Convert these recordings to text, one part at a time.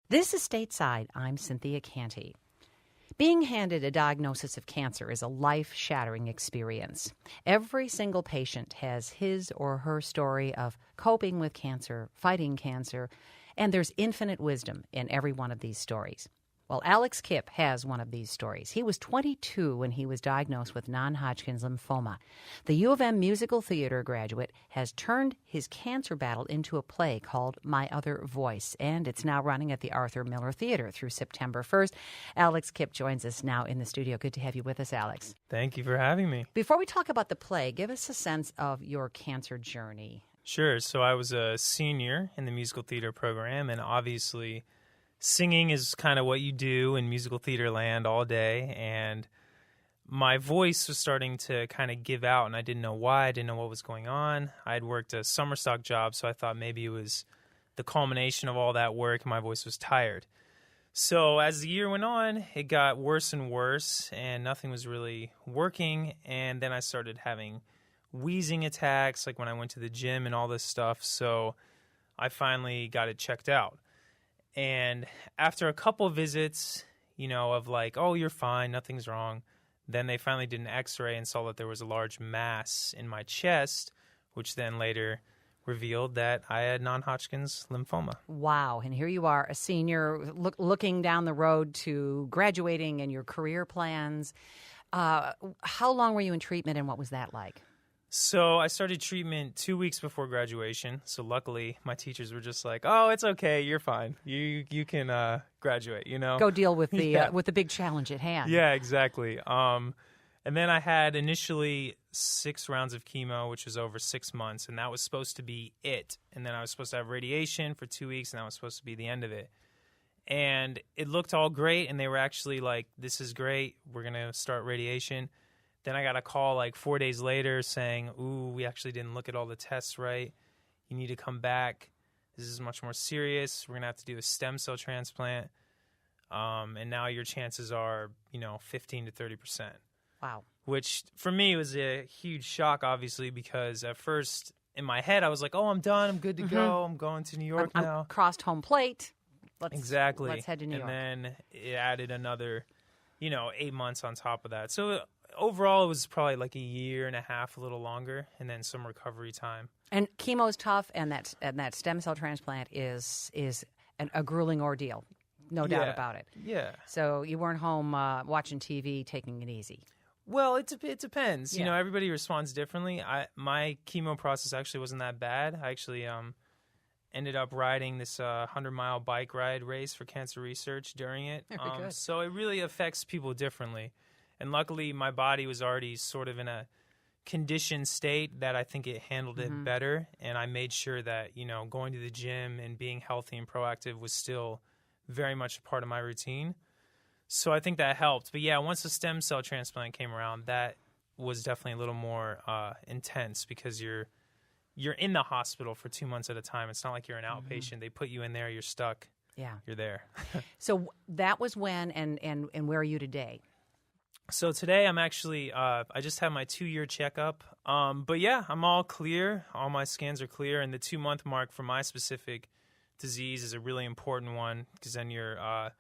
This is Stateside. I'm Cynthia Canty. Being handed a diagnosis of cancer is a life-shattering experience. Every single patient has his or her story of coping with cancer, fighting cancer, and there's infinite wisdom in every one of these stories. Well, Alex Kipp has one of these stories. He was 22 when he was diagnosed with non-Hodgkin's lymphoma. The U of M musical theater graduate has turned his cancer battle into a play called My Other Voice, and it's now running at the Arthur Miller Theater through September 1st. Alex Kipp joins us now in the studio. Good to have you with us, Alex. Thank you for having me. Before we talk about the play, give us a sense of your cancer journey. Sure. So I was a senior in the musical theater program, and obviously singing is kind of what you do in musical theater land all day, and my voice was starting to kind of give out, and I didn't know why. I didn't know what was going on. I had worked a summer stock job, so I thought maybe it was the culmination of all that work, and my voice was tired. So as the year went on, it got worse and worse, and nothing was really working, and then I started having wheezing attacks, like when I went to the gym and all this stuff, so I finally got it checked out. And after a couple visits, of like, oh, you're fine, nothing's wrong, then they finally did an x-ray and saw that there was a large mass in my chest, which then later revealed that I had non-Hodgkin's lymphoma. Wow. And here you are, a senior, looking down the road to graduating and your career plans. How long were you in treatment, and what was that like? So I started treatment 2 weeks before graduation. So luckily, my teachers were just like, "Oh, it's okay. You're fine. You can graduate. Go deal with the with the big challenge at hand." Yeah, exactly. And then I had initially 6 rounds of chemo, which was over 6 months, and that was supposed to be it. And then I was supposed to have radiation for 2 weeks, and that was supposed to be the end of it. And it looked all great, and they were actually like, "This is great. We're gonna start radiation." Then I got a call like 4 days later saying, "Ooh, we actually didn't look at all the tests right. You need to come back. This is much more serious. We're going to have to do a stem cell transplant. And now your chances are, 15 to 30%. Wow. Which for me was a huge shock, obviously, because at first in my head I was like, "Oh, I'm done. I'm good to go. I'm going to New York now." I'm crossed home plate. Exactly. Let's head to New York. And then it added another, 8 months on top of that. So overall, it was probably like a year and a half, a little longer, and then some recovery time. And chemo is tough, and that stem cell transplant is a grueling ordeal, no doubt about it. Yeah. So you weren't home watching TV, taking it easy. Well, it depends. Yeah. Everybody responds differently. My chemo process actually wasn't that bad. I actually ended up riding this 100-mile bike ride race for cancer research during it. Very good. So it really affects people differently. And luckily, my body was already sort of in a conditioned state that I think it handled it better. And I made sure that, going to the gym and being healthy and proactive was still very much a part of my routine. So I think that helped. But yeah, once the stem cell transplant came around, that was definitely a little more intense because you're in the hospital for 2 months at a time. It's not like you're an outpatient. They put you in there, you're stuck. Yeah. You're there. So that was when, and where are you today? So today I'm actually, I just had my 2-year checkup. But yeah, I'm all clear. All my scans are clear. And the 2-month mark for my specific disease is a really important one because then your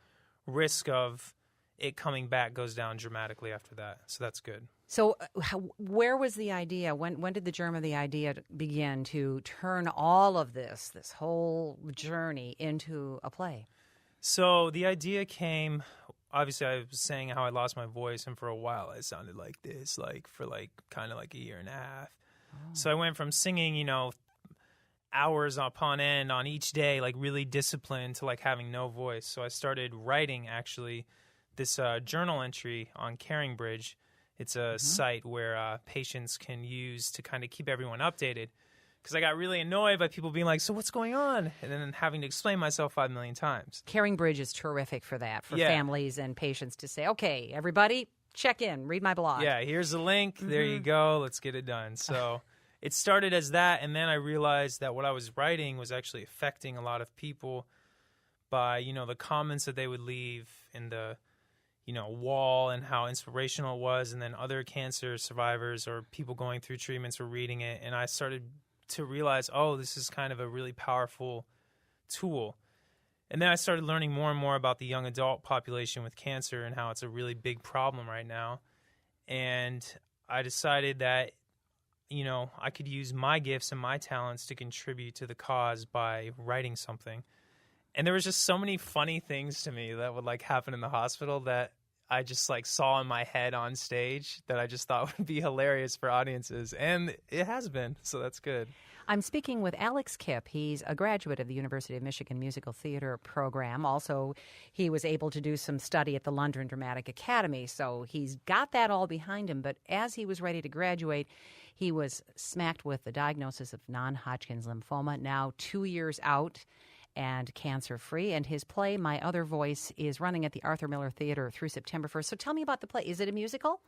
risk of it coming back goes down dramatically after that. So that's good. So where was the idea? When did the germ of the idea begin to turn all of this whole journey into a play? So the idea came, obviously I was saying how I lost my voice, and for a while I sounded like this, for kind of like a year and a half. Oh. So I went from singing, hours upon end on each day, really disciplined, to having no voice. So I started writing, actually, this journal entry on CaringBridge. It's a site where patients can use to kind of keep everyone updated. Because I got really annoyed by people being like, "So what's going on?" And then having to explain myself 5 million times. CaringBridge is terrific for that, for families and patients to say, "Okay, everybody, check in, read my blog." Yeah, here's the link. There you go. Let's get it done. So it started as that, and then I realized that what I was writing was actually affecting a lot of people by, the comments that they would leave in the, wall, and how inspirational it was. And then other cancer survivors or people going through treatments were reading it, and I started to realize, oh, this is kind of a really powerful tool. And then I started learning more and more about the young adult population with cancer and how it's a really big problem right now. And I decided that, I could use my gifts and my talents to contribute to the cause by writing something. And there was just so many funny things to me that would happen in the hospital that I just saw in my head on stage that I just thought would be hilarious for audiences. And it has been, so that's good. I'm speaking with Alex Kipp. He's a graduate of the University of Michigan Musical Theater program. Also, he was able to do some study at the London Dramatic Academy, so he's got that all behind him. But as he was ready to graduate, he was smacked with the diagnosis of non-Hodgkin's lymphoma, now 2 years out and cancer-free. And his play, My Other Voice, is running at the Arthur Miller Theater through September 1st. So tell me about the play. Is it a musical?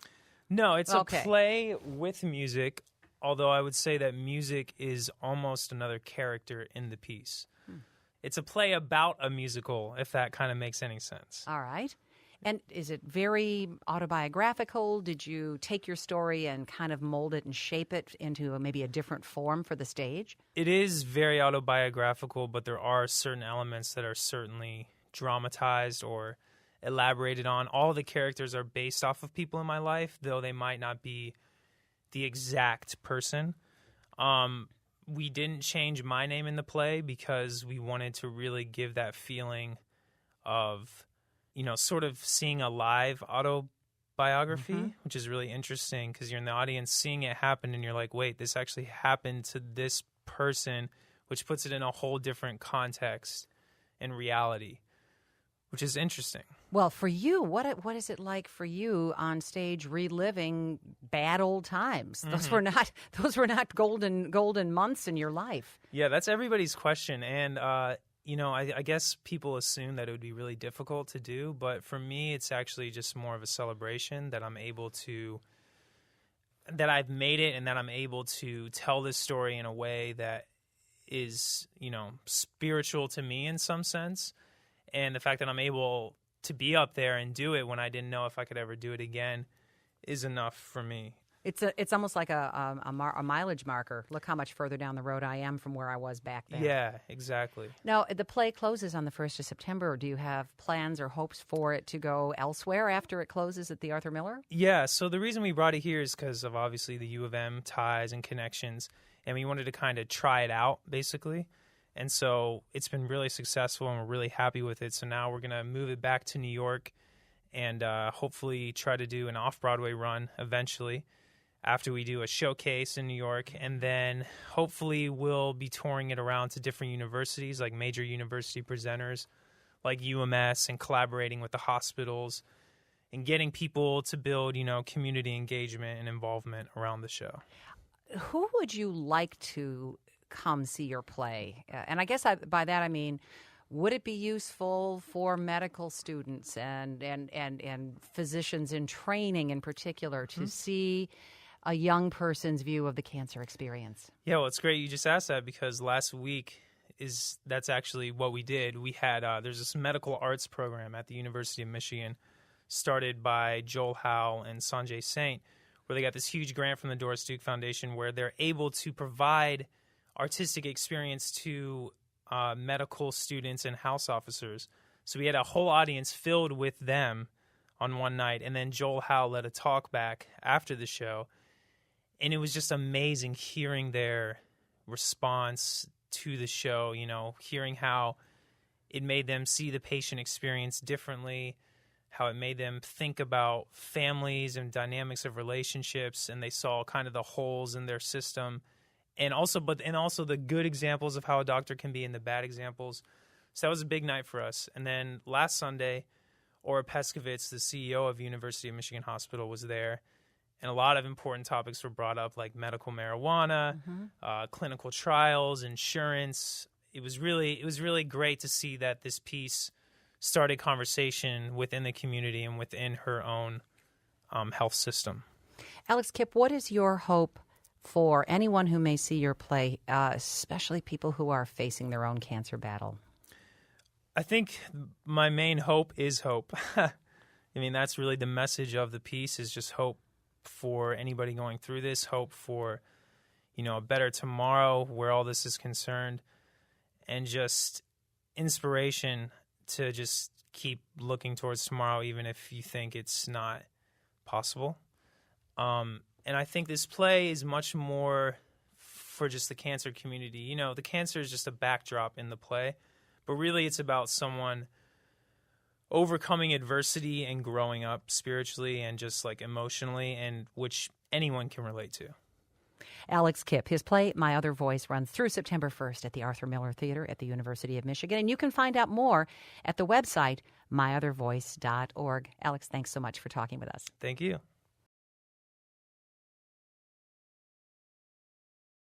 No, it's a play with music. Although I would say that music is almost another character in the piece. It's a play about a musical, if that kind of makes any sense. All right. And is it very autobiographical? Did you take your story and kind of mold it and shape it into maybe a different form for the stage? It is very autobiographical, but there are certain elements that are certainly dramatized or elaborated on. All the characters are based off of people in my life, though they might not be the exact person. We didn't change my name in the play because we wanted to really give that feeling of, sort of seeing a live autobiography, which is really interesting because you're in the audience seeing it happen and you're like, wait, this actually happened to this person, which puts it in a whole different context and reality, which is interesting. Well, for you, what is it like for you on stage reliving bad old times? Mm-hmm. Those were not golden months in your life. Yeah, that's everybody's question, and I guess people assume that it would be really difficult to do, but for me, it's actually just more of a celebration that that I've made it, and that I'm able to tell this story in a way that is spiritual to me in some sense. And the fact that I'm able to be up there and do it when I didn't know if I could ever do it again is enough for me. It's almost like a mileage marker. Look how much further down the road I am from where I was back then. Yeah, exactly. Now, the play closes on the 1st of September. Do you have plans or hopes for it to go elsewhere after it closes at the Arthur Miller? Yeah, so the reason we brought it here is because of obviously the U of M ties and connections, and we wanted to kind of try it out, basically. And so it's been really successful, and we're really happy with it. So now we're going to move it back to New York and hopefully try to do an off-Broadway run eventually after we do a showcase in New York. And then hopefully we'll be touring it around to different universities, like major university presenters like UMS, and collaborating with the hospitals and getting people to build, community engagement and involvement around the show. Who would you like to come see your play? And I guess by that I mean, would it be useful for medical students and physicians in training in particular to see a young person's view of the cancer experience? Yeah, well, it's great you just asked that because last week that's actually what we did. We had there's this medical arts program at the University of Michigan started by Joel Howe and Sanjay Saint, where they got this huge grant from the Doris Duke Foundation where they're able to provide artistic experience to medical students and house officers. So we had a whole audience filled with them on one night, and then Joel Howe led a talk back after the show, and it was just amazing hearing their response to the show, hearing how it made them see the patient experience differently, how it made them think about families and dynamics of relationships, and they saw kind of the holes in their system. And also the good examples of how a doctor can be and the bad examples. So that was a big night for us. And then last Sunday, Ora Peskovitz, the CEO of University of Michigan Hospital, was there. And a lot of important topics were brought up, like medical marijuana, clinical trials, insurance. It was really great to see that this piece started conversation within the community and within her own health system. Alex Kipp, what is your hope for anyone who may see your play, especially people who are facing their own cancer battle? I think my main hope is hope. I mean, that's really the message of the piece, is just hope for anybody going through this, hope for, a better tomorrow where all this is concerned, and just inspiration to just keep looking towards tomorrow, even if you think it's not possible. And I think this play is much more for just the cancer community. You know, the cancer is just a backdrop in the play, but really it's about someone overcoming adversity and growing up spiritually and just like emotionally, and which anyone can relate to. Alex Kipp. His play, My Other Voice, runs through September 1st at the Arthur Miller Theater at the University of Michigan. And you can find out more at the website, myothervoice.org. Alex, thanks so much for talking with us. Thank you.